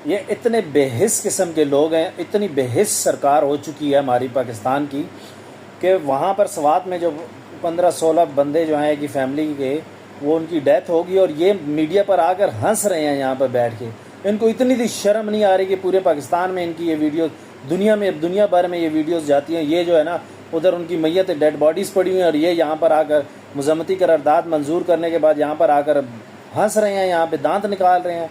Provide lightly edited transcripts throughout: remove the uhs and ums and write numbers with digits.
ये इतने बेहिस किस्म के लोग हैं, इतनी बेहिस सरकार हो चुकी है हमारी पाकिस्तान की कि वहाँ पर स्वात में जो 15-16 बंदे जो हैं कि फैमिली के, वो उनकी डेथ होगी और ये मीडिया पर आकर हंस रहे हैं यहाँ पर बैठ के। इनको इतनी सी शर्म नहीं आ रही कि पूरे पाकिस्तान में इनकी ये वीडियो, दुनिया भर में ये वीडियोस जाती हैं। ये जो है ना, उधर उनकी मैयत डेड बॉडीज़ पड़ी हुई हैं और ये यहाँ पर आकर मजम्मती करारदाद मंजूर करने के बाद यहाँ पर आकर हंस रहे हैं, यहाँ पे दांत निकाल रहे हैं।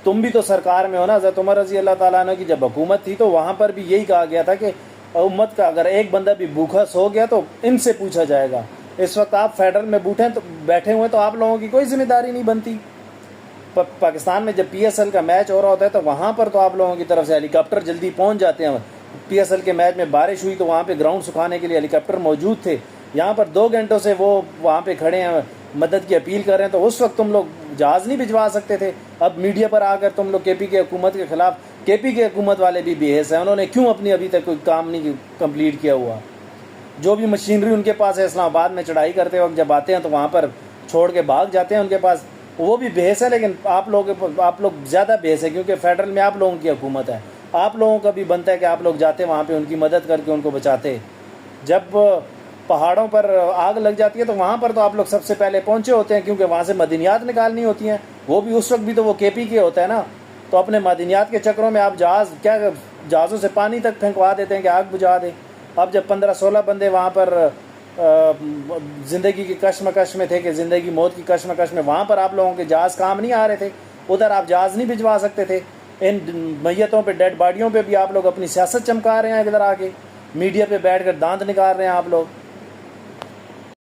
तुम भी तो सरकार में हो ना। हज़रत उमर रज़ी अल्लाह ताला अन्हु की जब हुकूमत थी तो वहाँ पर भी यही कहा गया था कि उम्मत का अगर एक बंदा भी भूखा सो गया तो इनसे पूछा जाएगा। इस वक्त आप फेडरल में बैठे हुए तो आप लोगों की कोई जिम्मेदारी नहीं बनती। पाकिस्तान में जब PSL का मैच हो रहा होता है तो वहाँ पर तो आप लोगों की तरफ से हेलीकॉप्टर जल्दी पहुँच जाते हैं। PSL के मैच में बारिश हुई तो वहाँ पे ग्राउंड सुखाने के लिए हेलीकॉप्टर मौजूद थे। यहाँ पर 2 घंटों से वो वहाँ पे खड़े हैं, मदद की अपील कर रहे हैं। तो उस वक्त तुम लोग जहाज़ नहीं भिजवा सकते थे। अब मीडिया पर आकर तुम लोग KP की हुकूमत के ख़िलाफ़, KP की हुकूमत वाले भी बेहस हैं। उन्होंने क्यों अपनी अभी तक कोई काम नहीं कंप्लीट किया हुआ? जो भी मशीनरी उनके पास है, इस्लामाबाद में चढ़ाई करते वक्त जब आते हैं तो वहाँ पर छोड़ के भाग जाते हैं उनके पास, वो भी बेहस है। लेकिन आप लोग ज़्यादा बेहस है क्योंकि फेडरल में आप लोगों की हुकूमत है। आप लोगों का भी बनता है कि आप लोग जाते वहाँ पे उनकी मदद करके उनको बचाते। जब पहाड़ों पर आग लग जाती है तो वहाँ पर तो आप लोग सबसे पहले पहुँचे होते हैं क्योंकि वहाँ से मदनियात निकालनी होती हैं। वो भी उस वक्त भी तो वो KP के होता है ना। तो अपने मदनियात के चक्करों में आप जहाज़ों से पानी तक फेंकवा देते हैं कि आग बुझा दें। अब जब 15-16 बंदे वहाँ पर ज़िंदगी की कश्मकश में थे कि ज़िंदगी मौत की कश्मकश में, वहाँ पर आप लोगों के जहाज़ काम नहीं आ रहे थे, उधर आप जहाज़ नहीं भिजवा सकते थे। इन मैयतों पे, डेड बॉडियों पे भी आप लोग अपनी सियासत चमका रहे हैं। इधर आके मीडिया पे बैठकर दांत निकाल रहे हैं आप लोग।